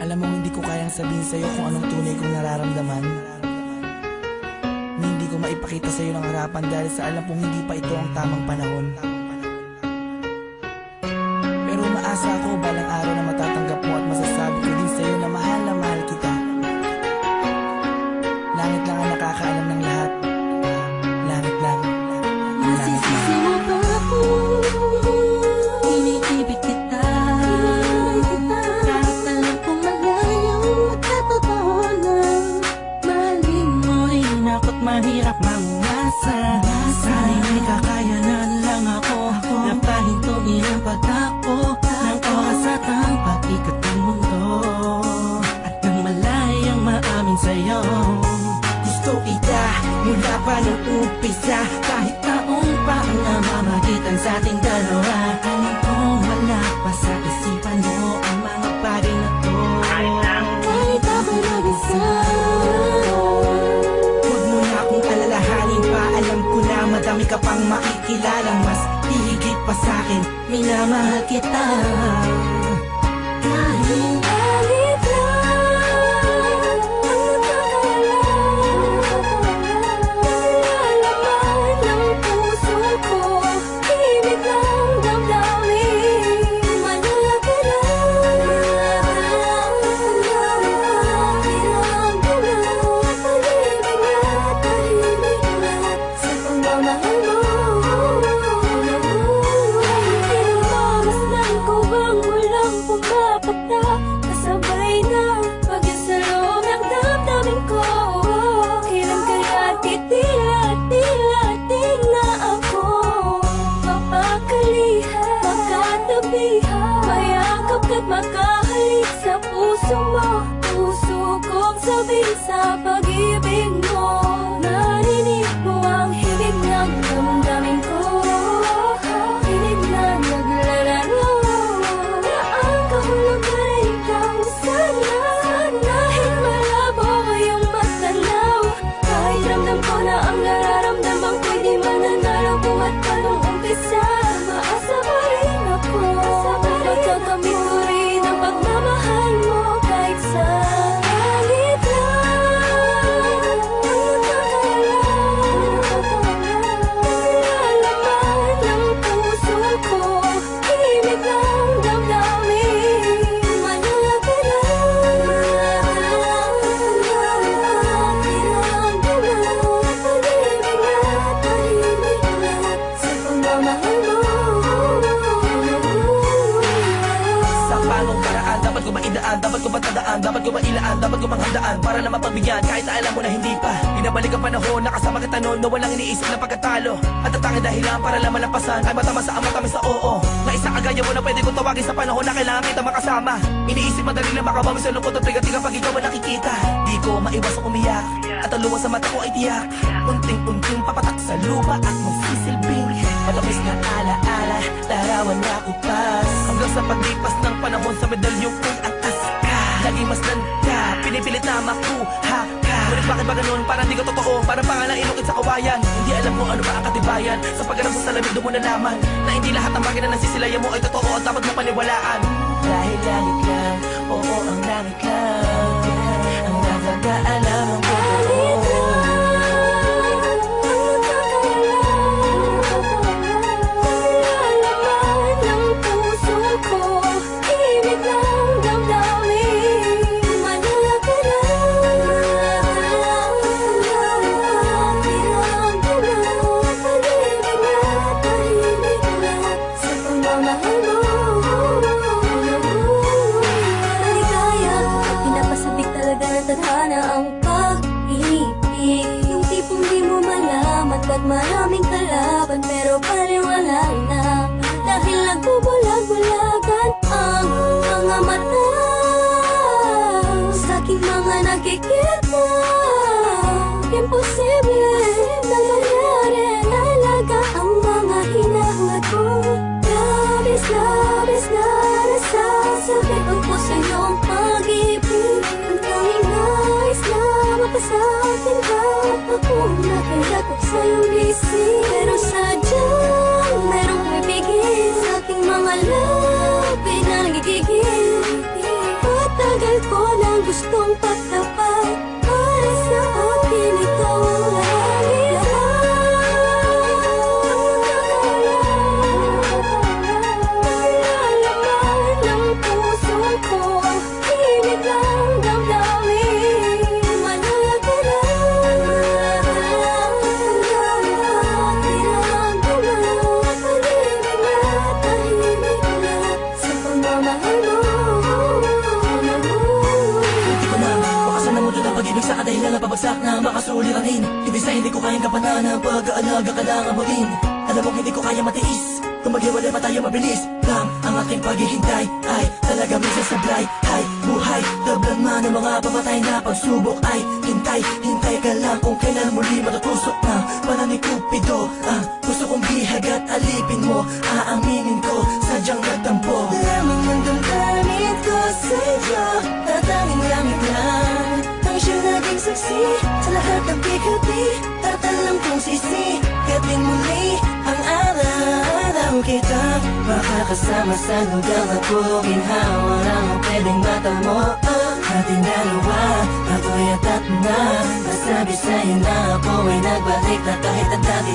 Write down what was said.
Alam mo, hindi ko kayang sabihin sa'yo kung anong tunay kong nararamdaman. Hindi ko maipakita sa'yo ng harapan dahil sa alam kong hindi pa ito ang tamang panahon. Pero umaasa ako balang araw na matatanggap mo at masasabi ko din sa'yo na mahal kita. Langit lang ang nakakaalam ng lahat. Langit lang. Masisisi mo ba ako? Iniibig kita. Kahit alam kong malayo at katotohanan, mahalin mo ay nako't mahirap mangasa. Sana'y may kakayanan lang ako na pahintuin ang pagtakbo ng oras at ang pag-ikot ng mundo, at nang malayang maamin sa'yo. Gusto kita mula pa nung umpisa, kahit taong pa ang namamagitan sa ating dalawa. Alam kong wala pa sa isipan mo ang mga bagay na to. Kahit ako mag-isa, huwag mo na akong alalahanin pa. Alam ko na madami ka pang makikilala, mas hihigit pa sa'kin, minamahal kita. Kahit alit lang ang nagkakalaman ng puso ko, himig ng damdamin, malaki lang ilang bulan, tahimik na tahimik na sa pagmamahal mo. Pinamasdan ko bang walang pumapata, kasabay na pag-isalong ng damdamin ko. Kailan kaya titila na ako mapakalihan, magkatabihan, mayakap ka't makahalik sa puso mo. Puso kong sabihin sa pag-ibig mo, narinig mo ang himig ng damdamin ko. Hinig na naglalaro na ang kahulugan ay ikaw sana. Kahit malabo ngayong matanaw, kahit ramdam ko na ang nararamdaman ko'y di mananalo. Buhat pa nung umpisa, maasa pa rin ako. Pagkakamit ko rin ang pagmamahal mo, kahit sa galit lang ang nagkakalaman ng puso ko, himig ng damdamin, malaki lang ilang bulan, tahimik na sa pagmamahal mo. Sa paanong paraan dapat ko maidaan, dapat ko matandaan, dapat ko mailaan, dapat ko manghandaan para na mapagbigyan kahit na alam mo na hindi pa. Pinabalik ang panahon, nakasama kita noon na walang iniisip na pagkatalo. At ang tanging dahilan para lang malampasan ay matamasa ang matamis sa oo. Na isa kagaya mo na pwede kong tawagin sa panahon na kailangan kita makasama. Iniisip madali lang makabawi sa lungkot at bigatig kapag ikaw ang nakikita. Di ko maiwasang umiyak at ang luha sa mata ko ay tiyak. Unting-unting papatak sa lupa at magsisilbing matamis na alaala, larawan na kupas. Hanggang sa paglipas ng panahon sa medalyong ko'y atas ka. Laging masdan ka, pinipilit na makuha ka. Ngunit bakit ba ganun? Parang di ka totoo, parang pangalang inukit sa kawayan. Hindi alam mo ano ba ang katibayan. Sa pagganap sa lamig doon mo nalaman na hindi lahat ng bagay na nasisilayan mo ay totoo at dapat mo paniwalaan. Dahil langit lang, oo ang langit lang ang nakakaalam ng totoo. Nalalaman ng puso ko, himig ng damdamin, malaki lang ilang bulan, tahimik na sa pagmamahal mo. Maligaya at pinapasabik talaga ng tadhana ang pag-ibig. Yung tipong di mo malaman ba't maraming kalaban pero paliwala na. Dahil nagbubulag-bulagan ang mga mata sa aking mga nakikita. Imposible na mangyari, talaga ang mga hinahangad ko. Labis na nasasabit ang puso iyong pag-ibig. Ang tanging nais na mapasakin ka, ako nakalakot sa iyong isip. Pero sadyang merong bibigin sa ating mga labi na nagigigil. Patagal ko gustong pagtapat para sa akin ikaw ang lahat ng puso ko, pilit lang damdamin. Manala ka lang, sa pagmamahal mo. Hindi ko na makasan na mundo ng pag-ibig sa kadahilan na pabagsak na makasuliranin. Hindi sa hindi ko kayang kapanan ng pag-aalaga ka lang ang maging. Alam mo hindi ko kaya matiis, kung maghiwalay pa tayo mabilis lang ang aking paghihintay ay talaga minsan sablay. Ay buhay, tablan man ng mga pamatay na pagsubok ay hintay, hintay ka lang kung kailan muli matutusok ng para ni Cupido. Gusto kong bihag at alipin mo, aaminin ko sadyang nagtampo. Lamang ng damdamin ko sa'yo, tatanging langit lang ang siya naging saksi sa lahat ng bigati. Tatalang kong sisi, gatin muli ang araw kita makakasama sa lugar na puro ginhawa lang ang pwedeng mata mo. Ating dalawa, ako'y atat na nasabi sa'yo na ako ay nagbalik na kahit ang dati.